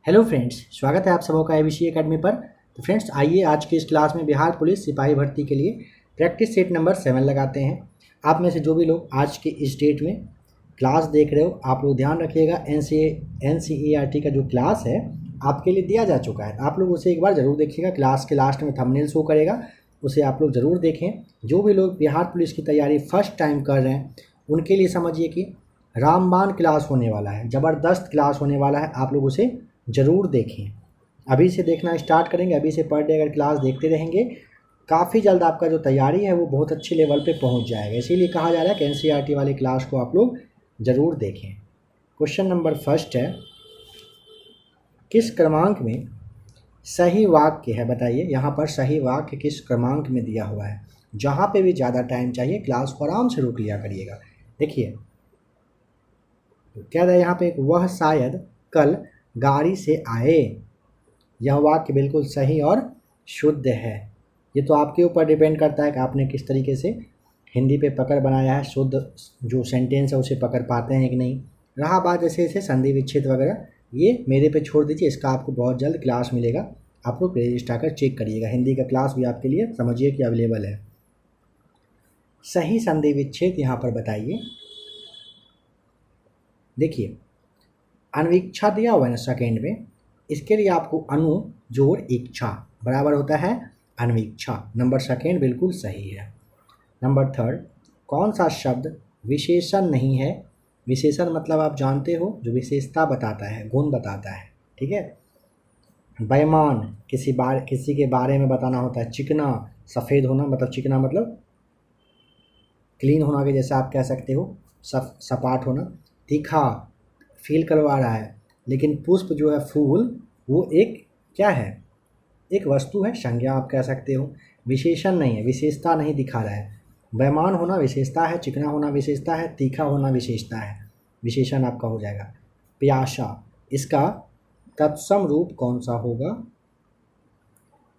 Hello friends, स्वागत है आप सबों का एबीसी एकेडमी पर। तो फ्रेंड्स आइए आज की इस क्लास में बिहार पुलिस सिपाही भर्ती के लिए प्रैक्टिस सेट नंबर 7 लगाते हैं। आप में से जो भी लोग आज के इस डेट में क्लास देख रहे हो, आप लोग ध्यान रखिएगा। NCERT का जो क्लास है आपके लिए दिया जा चुका है, आप लोग उसे एक बार ज़रूर देखिएगा। क्लास के लास्ट में थंबनेल शो करेगा, उसे आप लोग ज़रूर देखें। जो भी लोग बिहार पुलिस की तैयारी फर्स्ट टाइम कर रहे हैं उनके लिए समझिए कि रामबाण क्लास होने वाला है, ज़बरदस्त क्लास होने वाला है, आप लोग उसे ज़रूर देखें। अभी से देखना स्टार्ट करेंगे, अभी से पर डे अगर क्लास देखते रहेंगे, काफ़ी जल्द आपका जो तैयारी है वो बहुत अच्छे लेवल पे पहुंच जाएगा। इसीलिए कहा जा रहा है कि NCERT वाली क्लास को आप लोग ज़रूर देखें। क्वेश्चन नंबर फर्स्ट है, किस क्रमांक में सही वाक्य है बताइए। यहाँ पर सही वाक्य किस क्रमांक में दिया हुआ है। जहाँ पे भी ज़्यादा टाइम चाहिए क्लास को आराम से रोक लिया करिएगा। देखिए क्या है यहाँ पे, वह शायद कल गाड़ी से आए। यह वाक्य बिल्कुल सही और शुद्ध है। ये तो आपके ऊपर डिपेंड करता है कि आपने किस तरीके से हिंदी पे पकड़ बनाया है, शुद्ध जो सेंटेंस है उसे पकड़ पाते हैं कि नहीं। रहा बात जैसे जैसे संधि विच्छेद वगैरह, ये मेरे पे छोड़ दीजिए, इसका आपको बहुत जल्द क्लास मिलेगा। आप लोग प्लेलिस्ट आकर चेक करिएगा, हिंदी का क्लास भी आपके लिए समझिए कि अवेलेबल है। सही संधि विच्छेद यहाँ पर बताइए। देखिए अनवीक्षा दिया हुआ है ना सेकेंड में, इसके लिए आपको अनु जोड़ इच्छा बराबर होता है अनवीक्षा। नंबर सेकेंड बिल्कुल सही है। नंबर थर्ड, कौन सा शब्द विशेषण नहीं है। विशेषण मतलब आप जानते हो, जो विशेषता बताता है, गुण बताता है, ठीक है। बेईमान किसी के बारे में बताना होता है। चिकना सफ़ेद होना, मतलब चिकना मतलब क्लीन होना के जैसा आप कह सकते हो, सपाट होना। तीखा फील करवा रहा है, लेकिन पुष्प जो है फूल, वो एक क्या है, एक वस्तु है, संज्ञा आप कह सकते हो। विशेषण नहीं है, विशेषता नहीं दिखा रहा है। बेईमान होना विशेषता है, चिकना होना विशेषता है, तीखा होना विशेषता है, विशेषण आपका हो जाएगा। प्यासा, इसका तत्सम रूप कौन सा होगा।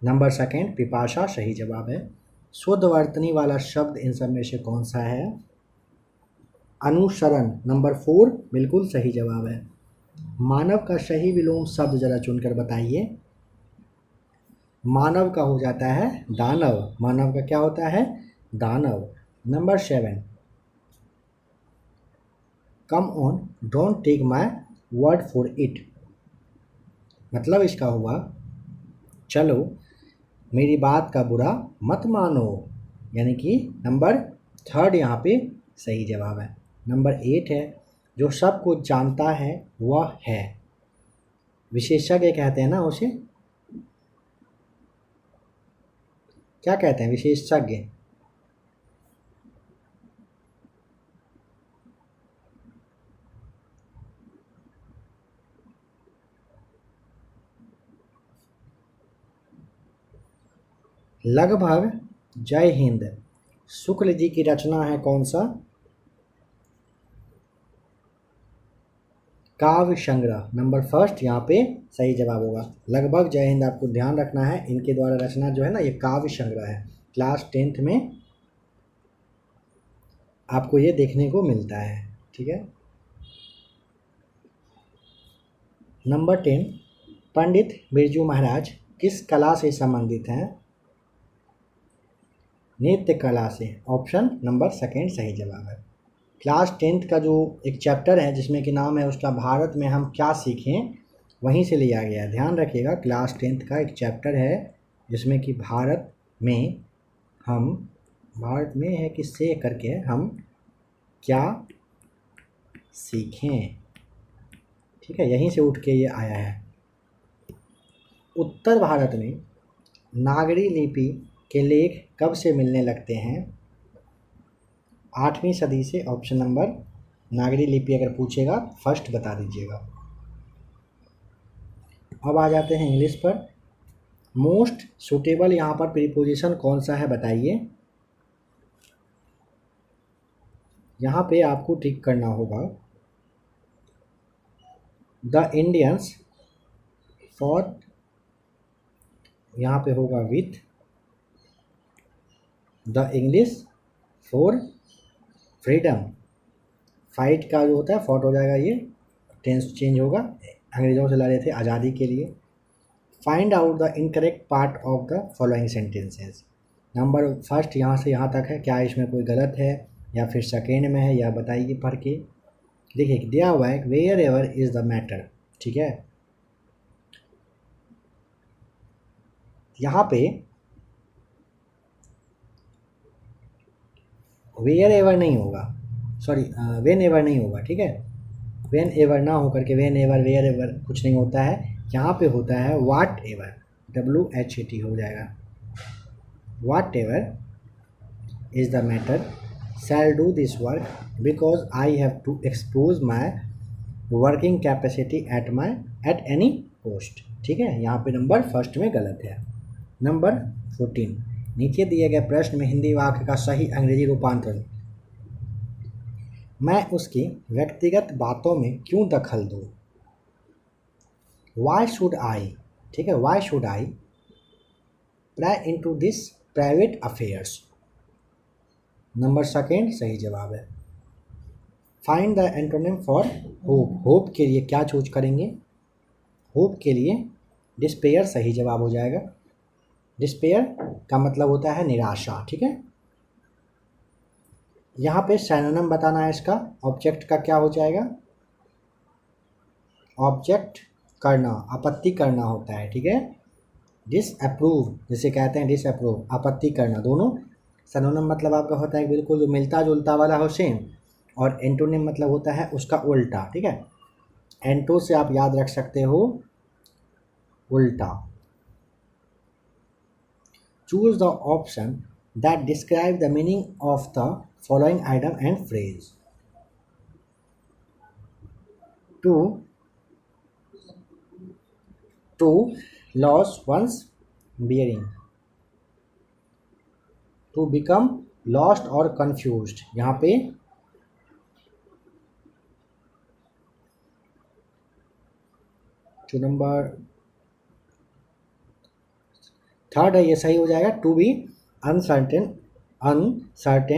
नंबर सेकेंड पिपासा सही जवाब है। शुद्ध वर्तनी वाला शब्द इन सब में से कौन सा है। अनुसरण नंबर 4 बिल्कुल सही जवाब है। मानव का सही विलोम शब्द जरा चुनकर बताइए। मानव का हो जाता है दानव, मानव का क्या होता है दानव। Number 7, come on don't take my word for it, मतलब इसका हुआ चलो मेरी बात का बुरा मत मानो, यानी कि नंबर 3 यहाँ पे सही जवाब है। नंबर 8 है, जो सब कुछ जानता है वह है। विशेषज्ञ कहते हैं ना उसे, क्या कहते हैं विशेषज्ञ। लगभग जय हिंद शुक्ल जी की रचना है कौन सा। काव्य संग्रह नंबर फर्स्ट यहाँ पे सही जवाब होगा। लगभग जय हिंद आपको ध्यान रखना है, इनके द्वारा रचना जो है ना ये काव्य संग्रह है। क्लास 10th में आपको ये देखने को मिलता है, ठीक है। नंबर 10, पंडित बिरजू महाराज किस कला से संबंधित हैं। नृत्य कला से, ऑप्शन नंबर सेकेंड सही जवाब है। क्लास 10th का जो एक चैप्टर है जिसमें कि नाम है उसका भारत में हम क्या सीखें, वहीं से लिया गया है, ध्यान रखिएगा। क्लास 10th का एक चैप्टर है जिसमें कि भारत में है कि से करके हम क्या सीखें, ठीक है, यहीं से उठ के ये आया है। उत्तर भारत में नागरी लिपि के लेख कब से मिलने लगते हैं। 8वीं सदी से, ऑप्शन नंबर, नागरी लिपि अगर पूछेगा फर्स्ट बता दीजिएगा। अब आ जाते हैं इंग्लिश पर। मोस्ट सुटेबल यहाँ पर प्रीपोजिशन कौन सा है बताइए। यहाँ पे आपको टिक करना होगा द इंडियंस फॉर, यहाँ पे होगा with, the English for freedom. Fight का जो होता है फॉट हो जाएगा, ये टेंस चेंज होगा, अंग्रेज़ों से लड़े थे आज़ादी के लिए। Find out the incorrect part of the following sentences. Number first यहाँ से यहाँ तक है, क्या इसमें कोई गलत है या फिर सेकेंड में है, या बताइए पढ़ के। देखिए दिया हुआ है wherever is the matter, ठीक है। यहाँ पे वेयर एवर नहीं होगा, सॉरी वेन एवर नहीं होगा, ठीक है। वेन एवर ना होकर के वेन एवर वेयर एवर कुछ नहीं होता है, यहाँ पे होता है वाट एवर, WHAT हो जाएगा। Whatever is the matter shall do this work because I have to expose my working capacity at any cost, ठीक है। यहाँ पे नंबर फर्स्ट में गलत है। नंबर 14, नीचे दिए गए प्रश्न में हिंदी वाक्य का सही अंग्रेजी रूपांतरण। मैं उसकी व्यक्तिगत बातों में क्यों दखल दूँ। Why should I, ठीक है, Why should I pry into this private affairs। Number second सही जवाब है। Find the antonym for hope. Hope के लिए क्या चूज करेंगे, होप के लिए डिस्पेयर सही जवाब हो जाएगा। डिस्पेयर का मतलब होता है निराशा, ठीक है। यहाँ पे सिनोनिम बताना है इसका। ऑब्जेक्ट का क्या हो जाएगा, ऑब्जेक्ट करना, आपत्ति करना होता है, ठीक है। डिसअप्रूव जिसे कहते हैं, डिसअप्रूव आपत्ति करना, दोनों। सिनोनिम मतलब आपका होता है बिल्कुल जो मिलता जुलता वाला हो सेम, और एंटोनिम मतलब होता है उसका उल्टा, ठीक है। एंटो से आप याद रख सकते हो उल्टा। Choose the option that describe the meaning of the following item and phrase. To lose one's bearing, to become lost और कंफ्यूज्ड। यहाँ पे जो नंबर थर्ड है ये सही हो जाएगा। To be uncertain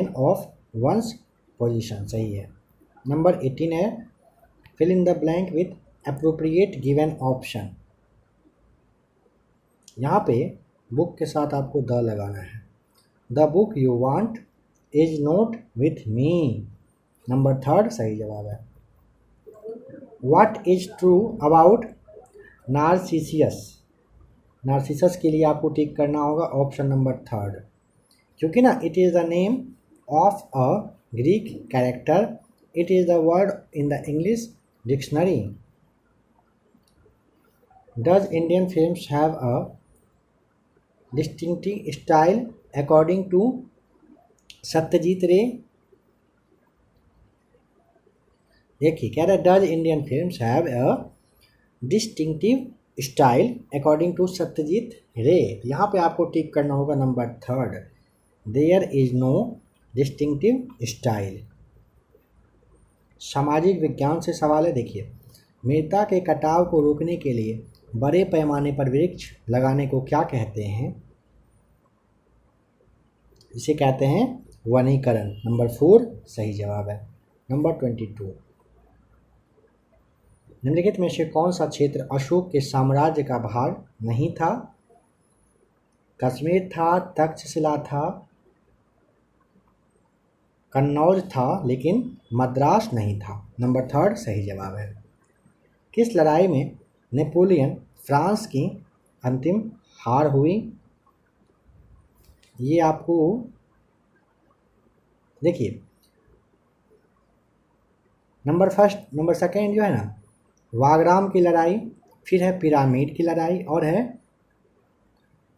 of one's position, सही है। नंबर 18 है fill in the blank with appropriate given option. यहाँ पे बुक के साथ आपको द लगाना है। The book you want is not with me, number third सही जवाब है। What is true about Narcissus. Narcissus के लिए आपको टिक करना होगा ऑप्शन नंबर थर्ड, क्योंकि ना it is the name of a Greek character, it is the word in the English dictionary. Does Indian films have a distinctive style according to Satyajit Ray. देखिए कह रहा है does Indian films have a distinctive style according to Satyajit Ray. यहाँ पे आपको टिक करना होगा number third, there is no distinctive style. सामाजिक विज्ञान से सवाल है, देखिए मृदा के कटाव को रोकने के लिए बड़े पैमाने पर वृक्ष लगाने को क्या कहते हैं। इसे कहते हैं वनीकरण, नंबर 4 सही जवाब है। नंबर 22, निम्नलिखित में से कौन सा क्षेत्र अशोक के साम्राज्य का भाग नहीं था। कश्मीर था, तक्षशिला था, कन्नौज था, लेकिन मद्रास नहीं था, नंबर थर्ड सही जवाब है। किस लड़ाई में नेपोलियन फ्रांस की अंतिम हार हुई। ये आपको देखिए नंबर सेकेंड जो है ना वागराम की लड़ाई, फिर है पिरामिड की लड़ाई और है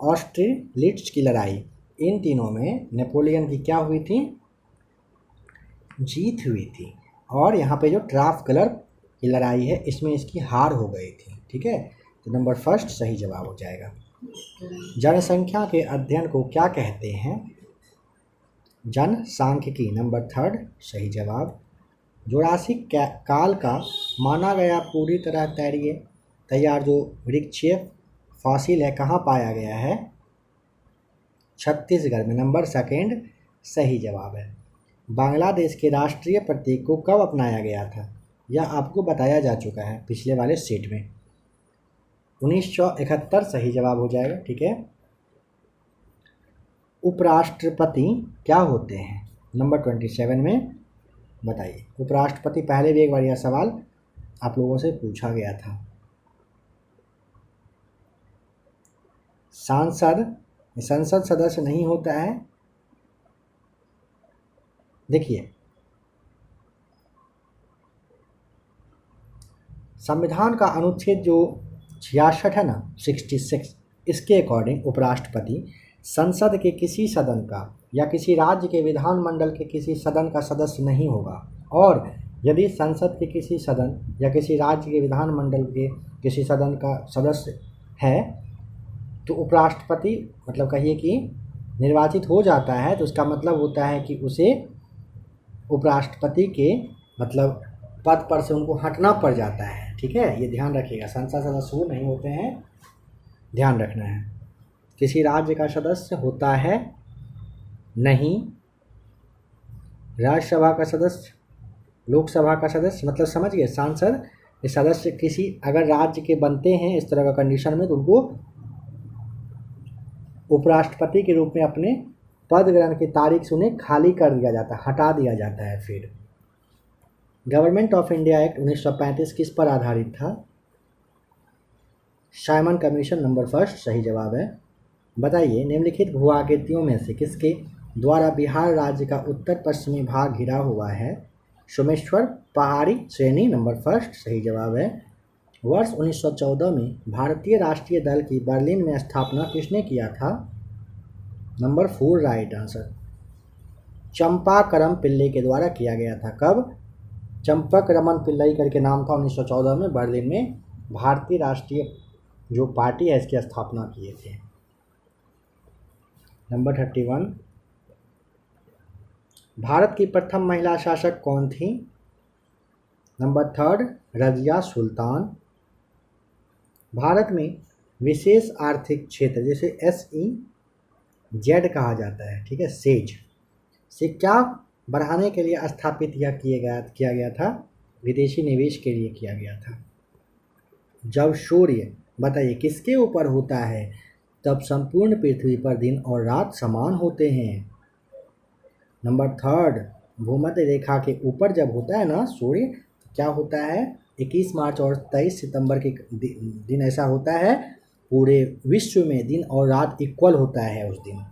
ऑस्ट्रिलिट्ज की लड़ाई। इन तीनों में नेपोलियन की क्या हुई थी, जीत हुई थी। और यहाँ पे जो ट्राफलगर की लड़ाई है इसमें इसकी हार हो गई थी, ठीक है। तो नंबर फर्स्ट सही जवाब हो जाएगा। जनसंख्या के अध्ययन को क्या कहते हैं, जनसांख्यिकी, नंबर थर्ड सही जवाब। जुरासिक काल का माना गया पूरी तरह तैयार जो वृक्षीय फॉसिल है कहाँ पाया गया है, छत्तीसगढ़ में, नंबर सेकेंड सही जवाब है। बांग्लादेश के राष्ट्रीय प्रतीक को कब अपनाया गया था। यह आपको बताया जा चुका है पिछले वाले सेट में। 1971 सही जवाब हो जाएगा। ठीक है। उपराष्ट्रपति क्या होते हैं? नंबर 27 में बताइए। उपराष्ट्रपति, पहले भी एक बार यह सवाल आप लोगों से पूछा गया था। संसद सदस्य नहीं होता है। देखिए, संविधान का अनुच्छेद जो 66 है ना, 66, इसके अकॉर्डिंग उपराष्ट्रपति संसद के किसी सदन का या किसी राज्य के विधानमंडल के किसी सदन का सदस्य नहीं होगा। और यदि संसद के किसी सदन या किसी राज्य के विधानमंडल के किसी सदन का सदस्य है तो उपराष्ट्रपति मतलब कहिए कि निर्वाचित हो जाता है, तो उसका मतलब होता है कि उसे उपराष्ट्रपति के मतलब पद पर से उनको हटना पड़ जाता है। ठीक है, ये ध्यान रखिएगा। संसद सदस्य वो नहीं होते हैं, ध्यान रखना है। किसी राज्य का सदस्य होता है नहीं, राज्यसभा का सदस्य, लोकसभा का सदस्य, मतलब समझ गए, सांसद सदस्य किसी अगर राज्य के बनते हैं इस तरह का कंडीशन में, तो उनको उपराष्ट्रपति के रूप में अपने पद ग्रहण की तारीख से उन्हें खाली कर दिया जाता है, हटा दिया जाता है। फिर गवर्नमेंट ऑफ इंडिया एक्ट 1935 किस पर आधारित था? साइमन कमीशन, नंबर फर्स्ट सही जवाब है। बताइए, निम्नलिखित भू आकृतियों में से किसके द्वारा बिहार राज्य का उत्तर पश्चिमी भाग घिरा हुआ है? सोमेश्वर पहाड़ी श्रेणी, नंबर फर्स्ट सही जवाब है। वर्ष 1914 में भारतीय राष्ट्रीय दल की बर्लिन में स्थापना किसने किया था? Number 4 right answer. Chempakaraman Pillai के द्वारा किया गया था। कब? चंपकरमन पिल्लई करके नाम था। 1914 में बर्लिन में भारतीय राष्ट्रीय जो पार्टी है इसकी स्थापना किए थे। नंबर 31, भारत की प्रथम महिला शासक कौन थी? नंबर 3 रजिया सुल्तान। भारत में विशेष आर्थिक क्षेत्र जिसे SEZ कहा जाता है, ठीक है, सेज, से क्या बढ़ाने के लिए स्थापित किया गया था? विदेशी निवेश के लिए किया गया था। जब सूर्य बताइए किसके ऊपर होता है तब संपूर्ण पृथ्वी पर दिन और रात समान होते हैं। नंबर 3 भूमध्य रेखा के ऊपर जब होता है ना सूर्य, क्या होता है? 21 मार्च और 23 सितंबर के दिन ऐसा होता है, पूरे विश्व में दिन और रात इक्वल होता है उस दिन।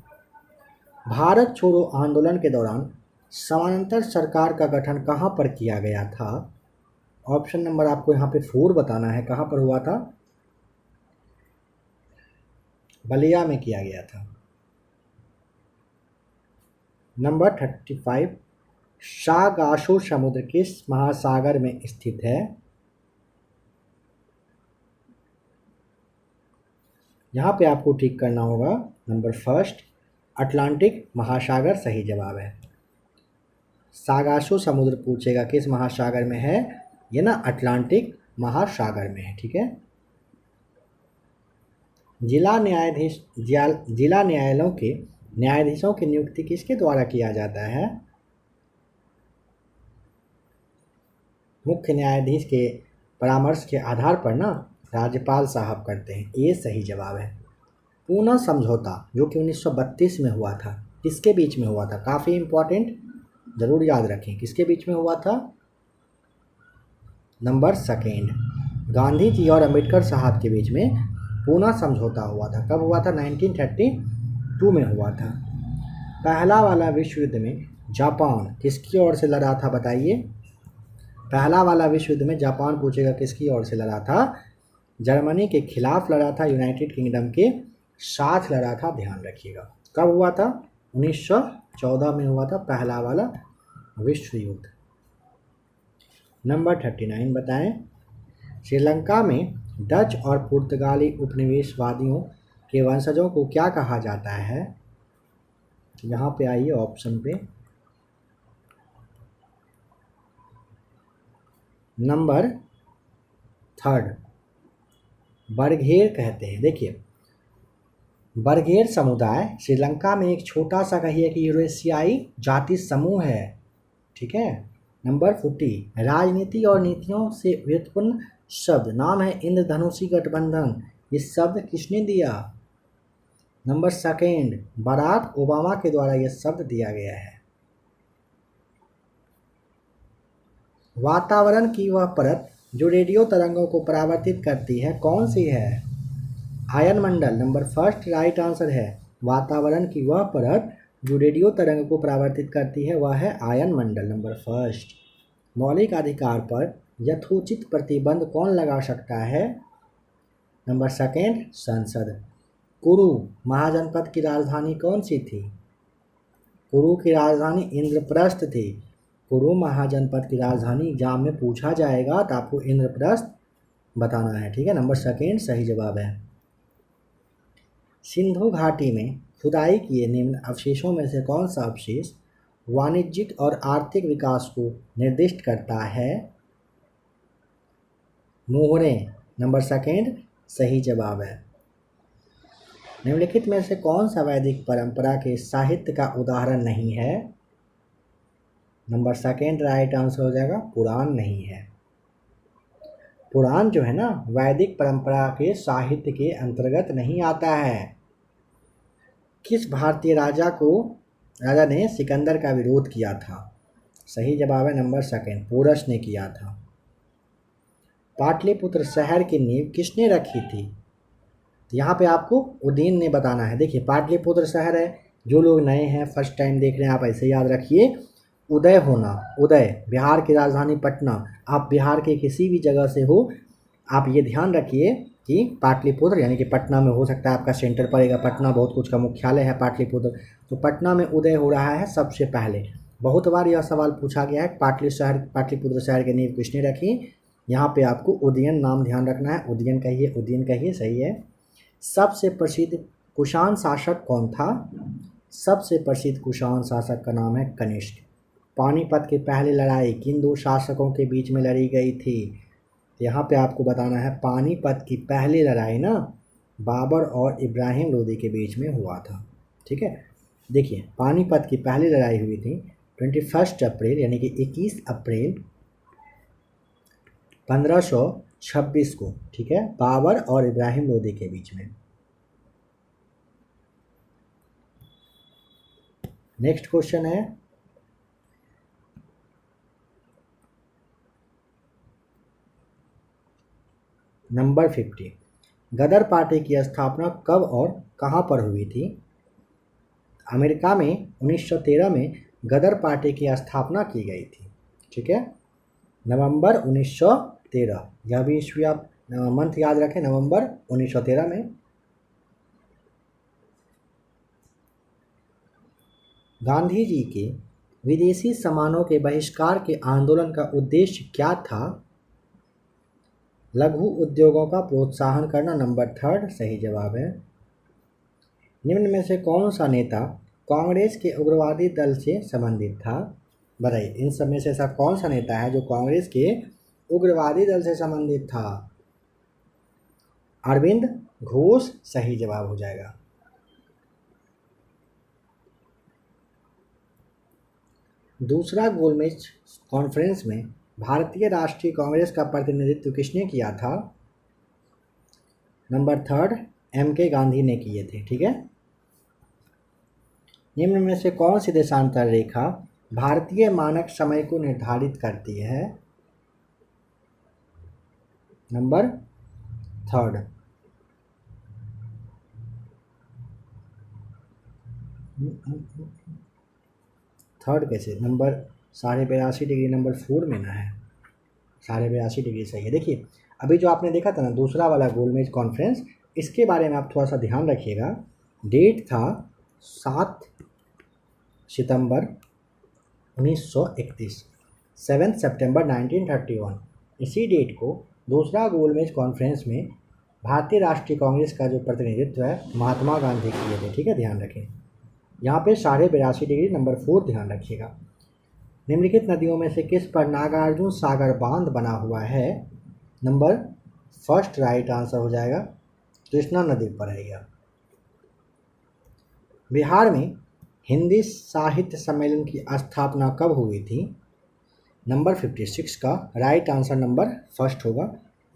भारत छोड़ो आंदोलन के दौरान समानांतर सरकार का गठन कहाँ पर किया गया था? ऑप्शन नंबर आपको यहाँ पे 4 बताना है, कहाँ पर हुआ था? बलिया में किया गया था। नंबर 35 सागासो समुद्र किस महासागर में स्थित है? यहाँ पे आपको ठीक करना होगा। नंबर 1 अटलांटिक महासागर सही जवाब है। सागासो समुद्र पूछेगा किस महासागर में है, ये ना अटलांटिक महासागर में है। ठीक है। जिला न्यायालयों के न्यायाधीशों की नियुक्ति किसके द्वारा किया जाता है? मुख्य न्यायाधीश के परामर्श के आधार पर ना राज्यपाल साहब करते हैं, ये सही जवाब है। पूना समझौता जो कि 1932 में हुआ था, किसके बीच में हुआ था? काफ़ी इम्पोर्टेंट, ज़रूर याद रखें, किसके बीच में हुआ था? नंबर 2 गांधी जी और अंबेडकर साहब के बीच में पूना समझौता हुआ था। कब हुआ था? 1932 में हुआ था। पहला वाला विश्व युद्ध में जापान किसकी ओर से लड़ा था बताइए? पहला वाला विश्व युद्ध में जापान पूछेगा किसकी ओर से लड़ा था? जर्मनी के खिलाफ लड़ा था, यूनाइटेड किंगडम के साथ लड़ा था, ध्यान रखिएगा। कब हुआ था? 1914 में हुआ था पहला वाला विश्व युद्ध। नंबर 39 बताएं, श्रीलंका में डच और पुर्तगाली उपनिवेशवादियों के वंशजों को क्या कहा जाता है? यहाँ पे आइए ऑप्शन पे। नंबर 3 बर्गेर कहते हैं। देखिए, बर्गेर समुदाय श्रीलंका में एक छोटा सा कहिए कि यूरेशियाई जाति समूह है, ठीक है। नंबर 40, राजनीति और नीतियों से व्युत्पन्न शब्द नाम है इंद्रधनुषी गठबंधन। ये शब्द किसने दिया? नंबर 2, बराक ओबामा के द्वारा यह शब्द दिया गया है। वातावरण की वह परत जो रेडियो तरंगों को परावर्तित करती है कौन सी है? आयनमंडल। नंबर 1 राइट आंसर है। वातावरण की वह परत जो रेडियो तरंग को परावर्तित करती है वह है आयनमंडल, नंबर 1। मौलिक अधिकार पर यथोचित प्रतिबंध कौन लगा सकता है? नंबर 2 संसद। कुरु महाजनपद की राजधानी कौन सी थी? कुरु की राजधानी इंद्रप्रस्थ थी। कुरु महाजनपद की राजधानी एग्जाम में पूछा जाएगा तो आपको इंद्रप्रस्थ बताना है, ठीक है। नंबर 2 सही जवाब है। सिंधु घाटी में खुदाई किए निम्न अवशेषों में से कौन सा अवशेष वाणिज्यिक और आर्थिक विकास को निर्दिष्ट करता है? मोहरे। नंबर 2 सही जवाब है। निम्नलिखित में से कौन सा वैदिक परंपरा के साहित्य का उदाहरण नहीं है? नंबर 2 राइट आंसर हो जाएगा, पुराण नहीं है। पुराण जो है ना वैदिक परंपरा के साहित्य के अंतर्गत नहीं आता है। किस भारतीय राजा ने सिकंदर का विरोध किया था? सही जवाब है नंबर 2, पोरस ने किया था। पाटलिपुत्र शहर की नींव किसने रखी थी? यहाँ पे आपको उदयन ने बताना है। देखिए पाटलिपुत्र शहर है, जो लोग नए हैं फर्स्ट टाइम देख रहे हैं आप ऐसे याद रखिए, उदय होना, उदय बिहार की राजधानी पटना। आप बिहार के किसी भी जगह से हो आप ये ध्यान रखिए कि पाटलिपुत्र यानी कि पटना में हो सकता है आपका सेंटर पड़ेगा, पटना बहुत कुछ का मुख्यालय है पाटलिपुत्र, तो पटना में उदय हो रहा है सबसे पहले। बहुत बार यह सवाल पूछा गया है पाटलिपुत्र शहर की नींव किसने रखी? यहाँ पे आपको उदयन नाम ध्यान रखना है, उदयन कहिए, सही है। सबसे प्रसिद्ध कुषाण शासक कौन था? सबसे प्रसिद्ध कुषाण शासक का नाम है कनिष्क। पानीपत की पहली लड़ाई किन दो शासकों के बीच में लड़ी गई थी? यहाँ पे आपको बताना है पानीपत की पहली लड़ाई ना बाबर और इब्राहिम लोदी के बीच में हुआ था, ठीक है। देखिए पानीपत की पहली लड़ाई हुई थी 21 अप्रैल यानी कि 21 अप्रैल 1526 को, ठीक है, बाबर और इब्राहिम लोदी के बीच में। नेक्स्ट क्वेश्चन है नंबर 50, गदर पार्टी की स्थापना कब और कहां पर हुई थी? अमेरिका में 1913 में गदर पार्टी की स्थापना की गई थी, ठीक है, नवंबर 1913। यह भी ईस्वी आप मंथ याद रखें, नवंबर 1913 में। गांधी जी के विदेशी सामानों के बहिष्कार के आंदोलन का उद्देश्य क्या था? लघु उद्योगों का प्रोत्साहन करना, नंबर 3 सही जवाब है। निम्न में से कौन सा नेता कांग्रेस के उग्रवादी दल से संबंधित था? बताइए इन सब में से ऐसा कौन सा नेता है जो कांग्रेस के उग्रवादी दल से संबंधित था? अरविंद घोष सही जवाब हो जाएगा। दूसरा गोलमेज कॉन्फ्रेंस में भारतीय राष्ट्रीय कांग्रेस का प्रतिनिधित्व किसने किया था? Number 3 M.K. गांधी ने किए थे, ठीक है। निम्न में से कौन सी देशांतर रेखा भारतीय मानक समय को निर्धारित करती है? नंबर 3 कैसे? नंबर 82.5 डिग्री नंबर 4 में ना है, 82.5 डिग्री सही है। देखिए अभी जो आपने देखा था ना दूसरा वाला गोलमेज कॉन्फ्रेंस, इसके बारे में आप थोड़ा सा ध्यान रखिएगा। डेट था 7 सितंबर 1931, 7 सितंबर 1931। इसी डेट को दूसरा गोलमेज कॉन्फ्रेंस में भारतीय राष्ट्रीय कांग्रेस का जो प्रतिनिधित्व है महात्मा गांधी किए थे, ठीक है, ध्यान रखें। यहाँ पे 82.5 डिग्री नंबर 4 ध्यान रखिएगा। निम्नलिखित नदियों में से किस पर नागार्जुन सागर बांध बना हुआ है? नंबर 1 राइट आंसर हो जाएगा, कृष्णा नदी पर है यह। बिहार में हिंदी साहित्य सम्मेलन की स्थापना कब हुई थी? नंबर 56 का राइट आंसर नंबर फर्स्ट होगा।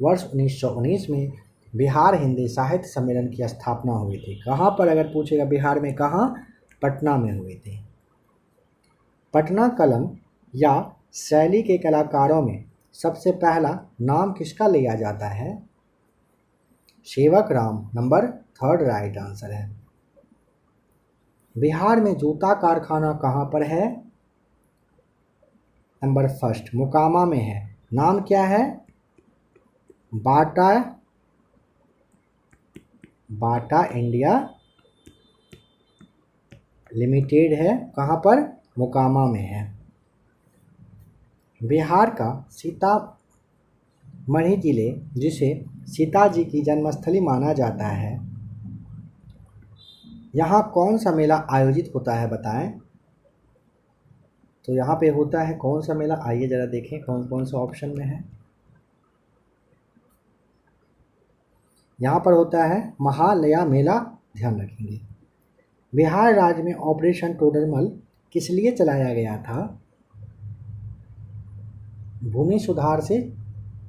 वर्ष 1919 में बिहार हिंदी साहित्य सम्मेलन की स्थापना हुई थी। कहाँ पर अगर पूछेगा बिहार में कहाँ, पटना में हुई थी। पटना कलम या शैली के कलाकारों में सबसे पहला नाम किसका लिया जाता है? सेवक Ram number third right answer है। बिहार में जूता कारखाना कहाँ पर है? नंबर फर्स्ट मोकामा में है। नाम क्या है? बाटा इंडिया लिमिटेड है। कहाँ पर? मोकामा में है। बिहार का सीतामढ़ी जिले जिसे सीता जी की जन्मस्थली माना जाता है, यहाँ कौन सा मेला आयोजित होता है बताएं? तो यहाँ पे होता है कौन सा मेला, आइए ज़रा देखें कौन कौन सा ऑप्शन में है। यहाँ पर होता है महालया मेला, ध्यान रखेंगे। बिहार राज्य में ऑपरेशन टोडरमल किस लिए चलाया गया था? भूमि सुधार से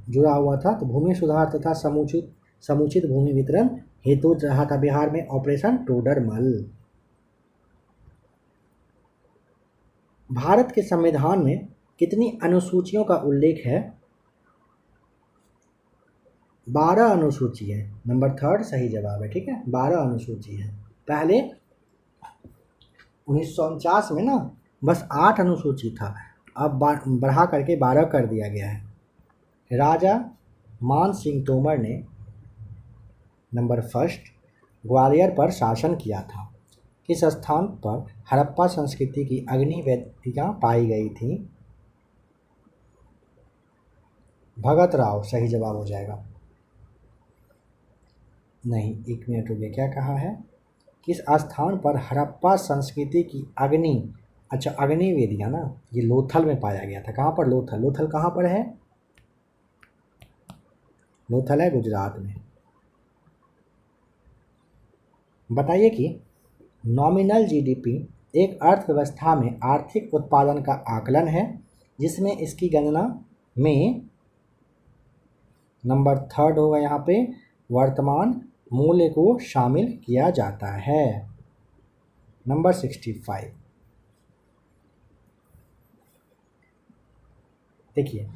जुड़ा हुआ था, तो भूमि सुधार तथा समुचित भूमि वितरण हेतु रहा था बिहार में ऑपरेशन टोडरमल। भारत के संविधान में कितनी अनुसूचियों का उल्लेख है? 12 अनुसूची है। नंबर थर्ड सही जवाब है। ठीक है, 12 अनुसूची है। पहले 1949 में ना बस 8 अनुसूची था, अब बढ़ा करके 12 कर दिया गया है। राजा मान सिंह तोमर ने नंबर फर्स्ट ग्वालियर पर शासन किया था। किस स्थान पर हड़प्पा संस्कृति की अग्नि वेदियाँ पाई गई थी? भगत राव सही जवाब हो जाएगा। नहीं, एक मिनट हो गया, क्या कहा है? किस स्थान पर हड़प्पा संस्कृति की अग्नि, अच्छा अग्नि वेदियाँ ना, ये लोथल में पाया गया था। कहाँ पर? लोथल। लोथल कहाँ पर है? लोथल है गुजरात में। बताइए कि नॉमिनल जीडीपी एक अर्थव्यवस्था में आर्थिक उत्पादन का आकलन है जिसमें इसकी गणना में नंबर थर्ड होगा यहाँ पे वर्तमान मूल्य को शामिल किया जाता है। नंबर 65 देखिए,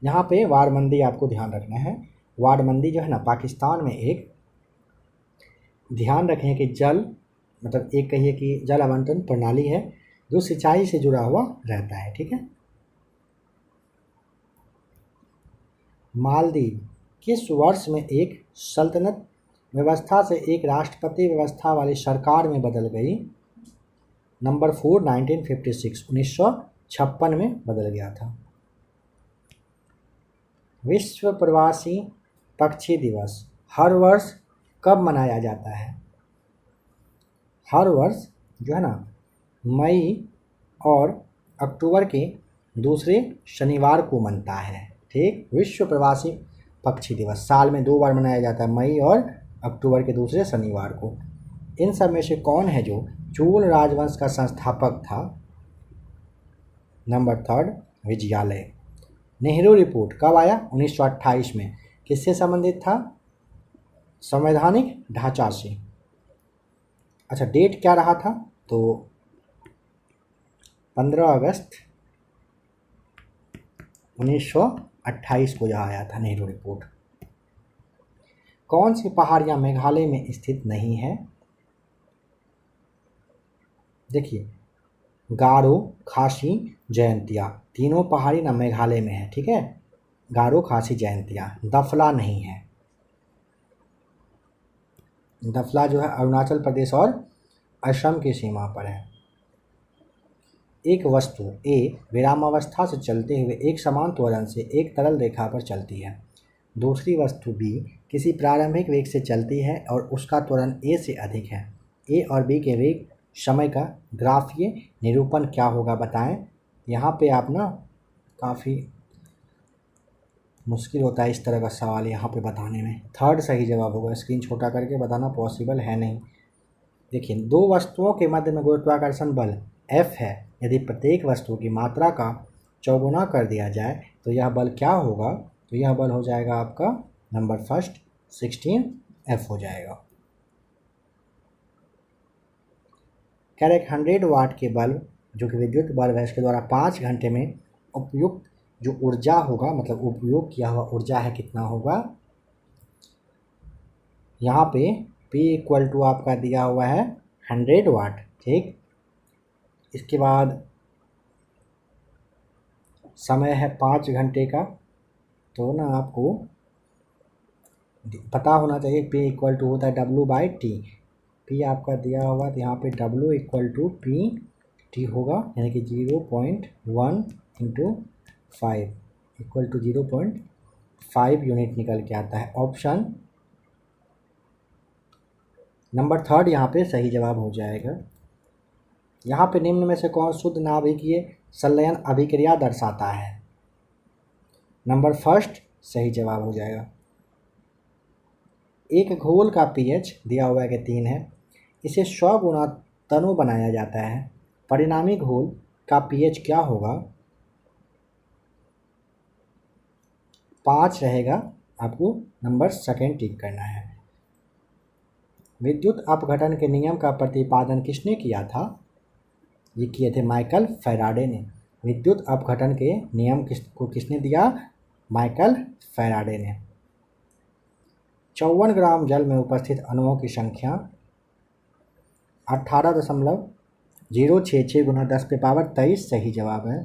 यहाँ पे वारमंदी आपको ध्यान रखना है। वारमंदी जो है ना पाकिस्तान में एक, ध्यान रखें कि जल मतलब एक कहिए कि जल आवंटन प्रणाली है जो सिंचाई से जुड़ा हुआ रहता है। ठीक है। मालदीव किस वर्ष में एक सल्तनत व्यवस्था से एक राष्ट्रपति व्यवस्था वाली सरकार में बदल गई? नंबर 4 1956 1956 में बदल गया था। विश्व प्रवासी पक्षी दिवस हर वर्ष कब मनाया जाता है? हर वर्ष जो है ना मई और अक्टूबर के दूसरे शनिवार को मनता है। ठीक, विश्व प्रवासी पक्षी दिवस साल में 2 बार मनाया जाता है, मई और अक्टूबर के दूसरे शनिवार को। इन सब में से कौन है जो चोल राजवंश का संस्थापक था? Number third Vijayalaya. Nehru report कब आया? 1928 में। किससे संबंधित था? संवैधानिक ढांचा से। अच्छा, डेट क्या रहा था? तो 15 अगस्त 1928 को यह आया था नेहरू रिपोर्ट। कौन सी पहाड़ियाँ मेघालय में स्थित नहीं है? देखिए, गारो, खासी, जयंतिया तीनों पहाड़ी ना मेघालय में है। ठीक है, गारो, खासी, जयंतिया। दफला नहीं है। दफला जो है अरुणाचल प्रदेश और असम की सीमा पर है। एक वस्तु ए विरामावस्था से चलते हुए एक समान त्वरण से एक तरल रेखा पर चलती है। दूसरी वस्तु बी किसी प्रारंभिक वेग से चलती है और उसका त्वरण ए से अधिक है। ए और बी के वेग समय का ग्राफीय निरूपण क्या होगा बताएं? यहाँ पे आप ना काफ़ी मुश्किल होता है इस तरह का सवाल यहाँ पे बताने में। थर्ड सही जवाब होगा। स्क्रीन छोटा करके बताना पॉसिबल है नहीं। देखिए, दो वस्तुओं के मध्य में गुरुत्वाकर्षण बल F है यदि प्रत्येक वस्तु की मात्रा का चौगुना कर दिया जाए तो यह बल क्या होगा, तो यह बल हो जाएगा आपका नंबर फर्स्ट 16F हो जाएगा। कह रहे 100 वाट के बल्ब जो कि विद्युत बल्ब है, इसके द्वारा 5 घंटे में उपयुक्त जो ऊर्जा होगा, मतलब उपयोग किया हुआ ऊर्जा है, कितना होगा। यहाँ पे P इक्वल टू आपका दिया हुआ है 100 वाट, ठीक। इसके बाद समय है 5 घंटे का, तो ना आपको पता होना चाहिए P इक्वल टू होता है W/T। P आपका दिया होगा तो यहाँ पे W इक्वल टू PT होगा, यानी कि 0.1 इंटू 5 इक्वल टू 0.5 यूनिट निकल के आता है। ऑप्शन नंबर थर्ड यहाँ पे सही जवाब हो जाएगा। यहाँ पे निम्न में से कौन शुद्ध नाभिकीय संलयन अभिक्रिया दर्शाता है? नंबर फर्स्ट सही जवाब हो जाएगा। एक घोल का pH दिया हुआ है कि 3 है, इसे 100 गुना तनु बनाया जाता है, परिणामी घोल का pH क्या होगा? 5 रहेगा, आपको नंबर सेकेंड टिक करना है। विद्युत अपघटन के नियम का प्रतिपादन किसने किया था? ये किए थे माइकल फैराडे ने। विद्युत अपघटन के नियम को किसने दिया? माइकल फैराडे ने। 54 ग्राम जल में उपस्थित अणुओं की संख्या 18.066 गुना 10⁻23 सही जवाब है।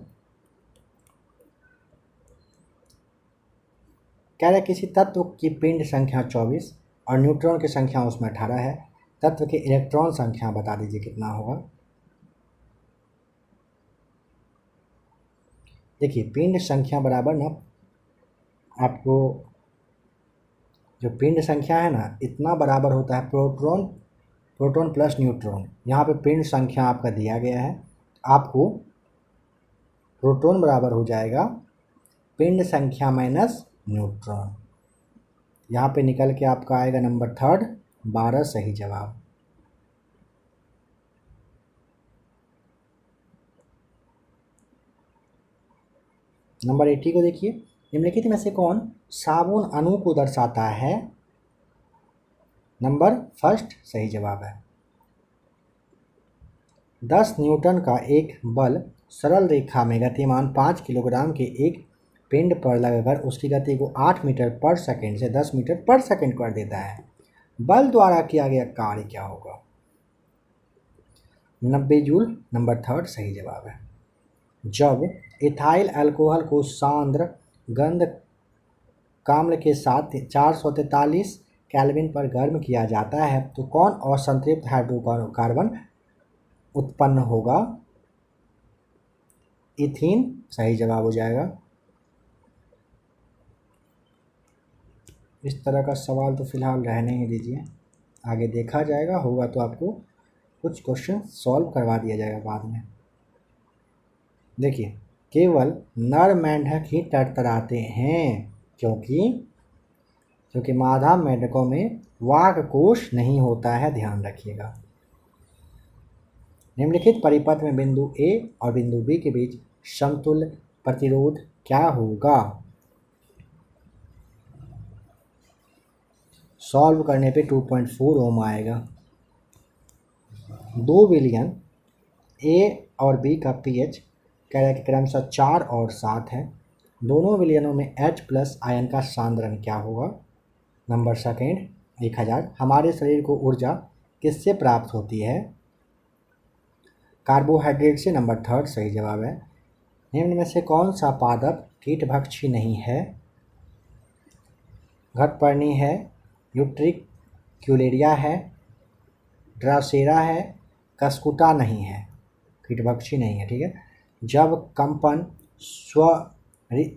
कह रहे किसी तत्व की पिंड संख्या 24 और न्यूट्रॉन की संख्या उसमें 18 है, तत्व की इलेक्ट्रॉन संख्या बता दीजिए कितना होगा। देखिए पिंड संख्या बराबर ना, आपको जो पिंड संख्या है ना, इतना बराबर होता है प्रोटॉन प्लस न्यूट्रॉन। यहाँ पे पिंड संख्या आपका दिया गया है, आपको प्रोटॉन बराबर हो जाएगा पिंड संख्या माइनस न्यूट्रॉन। यहाँ पे निकल के आपका आएगा नंबर थर्ड 12 सही जवाब। नंबर 80 को देखिए, निम्नलिखित में से कौन साबुन अणु को दर्शाता है? नंबर फर्स्ट सही जवाब है। 10 न्यूटन का एक बल सरल रेखा में गतिमान 5 किलोग्राम के एक पिंड पर लगकर उसकी गति को 8 मीटर पर सेकंड से 10 मीटर पर सेकंड कर देता है। बल द्वारा किया गया कार्य क्या होगा? 90 जूल नंबर थर्ड सही जवाब है। जब इथाइल अल्कोहल को सांद्र गंध काम्ल के साथ 443 केल्विन पर गर्म किया जाता है तो कौन असंतृप्त हाइड्रोकार्बन उत्पन्न होगा? इथीन सही जवाब हो जाएगा। इस तरह का सवाल तो फिलहाल रहने ही दीजिए, आगे देखा जाएगा, होगा तो आपको कुछ क्वेश्चन सॉल्व करवा दिया जाएगा बाद में। देखिए केवल नर मेंढक ही तड़तड़ाते हैं क्योंकि मादा मेंढकों में वाक कोश नहीं होता है, ध्यान रखिएगा। निम्नलिखित परिपथ में बिंदु A और बिंदु B के बीच समतुल्य प्रतिरोध क्या होगा? सॉल्व करने पे 2.4 ओम आएगा। 2 विलयन A और B का pH कह रहा है कि क्रमशः 4 और 7 है। दोनों विलयनों में H+ आयन का सांद्रण क्या होगा? Number second 1000। हमारे शरीर को ऊर्जा किससे प्राप्त होती है? कार्बोहाइड्रेट से, नंबर थर्ड सही जवाब है। निम्न में से कौन सा पादप कीटभक्षी नहीं है? घटपर्णी है, यूट्रिक्युलेरिया है, ड्रासेरा है, कस्कुटा नहीं है, कीटभक्षी नहीं है, ठीक है। जब कंपन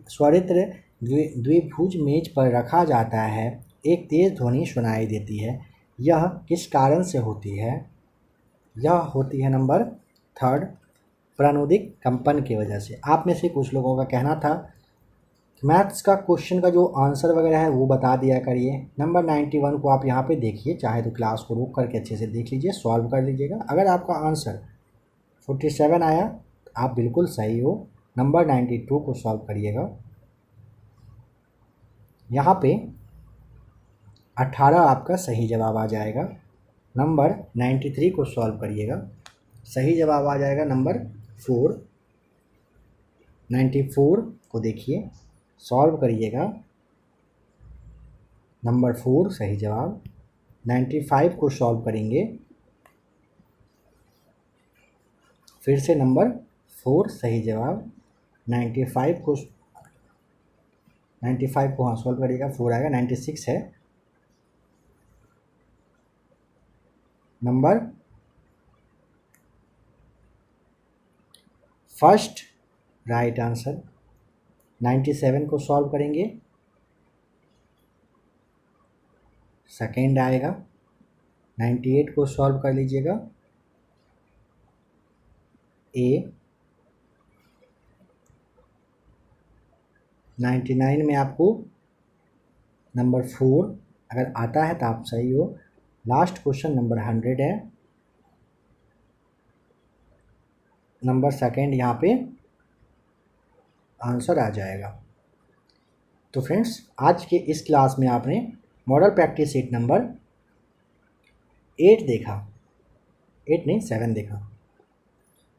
स्वरित्र द्विभुज मेज पर रखा जाता है एक तेज ध्वनि सुनाई देती है, यह किस कारण से होती है? यह होती है नंबर थर्ड प्राणोदिक कंपन की वजह से। आप में से कुछ लोगों का कहना था मैथ्स का क्वेश्चन का जो आंसर वगैरह है वो बता दिया करिए। नंबर 91 को आप यहाँ पे देखिए, चाहे तो क्लास को रोक करके अच्छे से देख लीजिए, सॉल्व कर लीजिएगा। अगर आपका आंसर 47 आया तो आप बिल्कुल सही हो, नंबर 92 को सॉल्व करिएगा। यहाँ पे 18 आपका सही जवाब आ जाएगा। नंबर 93 को सॉल्व करिएगा, सही जवाब आ जाएगा नंबर 4। 94 को देखिए, सॉल्व करिएगा, नंबर 4 सही जवाब। 95 को सॉल्व करेंगे, फिर से नंबर 4 सही जवाब। 95 को हाँ सॉल्व करिएगा, 4 आएगा। 96 है नंबर फर्स्ट राइट आंसर। 97 को सॉल्व करेंगे, सेकेंड आएगा। 98 को सॉल्व कर लीजिएगा, ए। 99 में आपको नंबर 4 अगर आता है तो आप सही हो। लास्ट क्वेश्चन नंबर 100 है, नंबर सेकेंड यहाँ पे आंसर आ जाएगा। तो फ्रेंड्स, आज के इस क्लास में आपने मॉडल प्रैक्टिस शीट नंबर 8 देखा, 8 नहीं 7 देखा।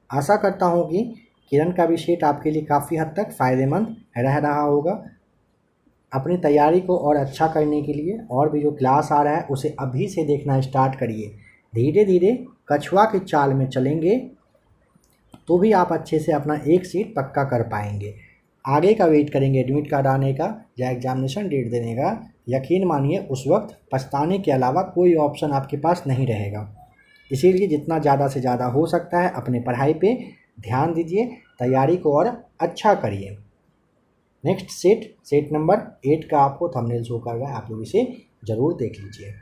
आशा करता हूँ कि किरण का भी शीट आपके लिए काफ़ी हद तक फ़ायदेमंद रह रहा होगा। अपनी तैयारी को और अच्छा करने के लिए और भी जो क्लास आ रहा है उसे अभी से देखना स्टार्ट करिए। धीरे धीरे कछुआ की चाल में चलेंगे तो भी आप अच्छे से अपना एक सीट पक्का कर पाएंगे। आगे का वेट करेंगे एडमिट कार्ड आने का या एग्जामिनेशन डेट देने का। यकीन मानिए उस वक्त पछताने के अलावा कोई ऑप्शन आपके पास नहीं रहेगा। इसीलिए जितना ज़्यादा से ज़्यादा हो सकता है अपने पढ़ाई पे ध्यान दीजिए, तैयारी को और अच्छा करिए। नेक्स्ट सेट नंबर 8 का आपको थंबनेल शो कर रहा है, आप लोग इसे ज़रूर देख लीजिए।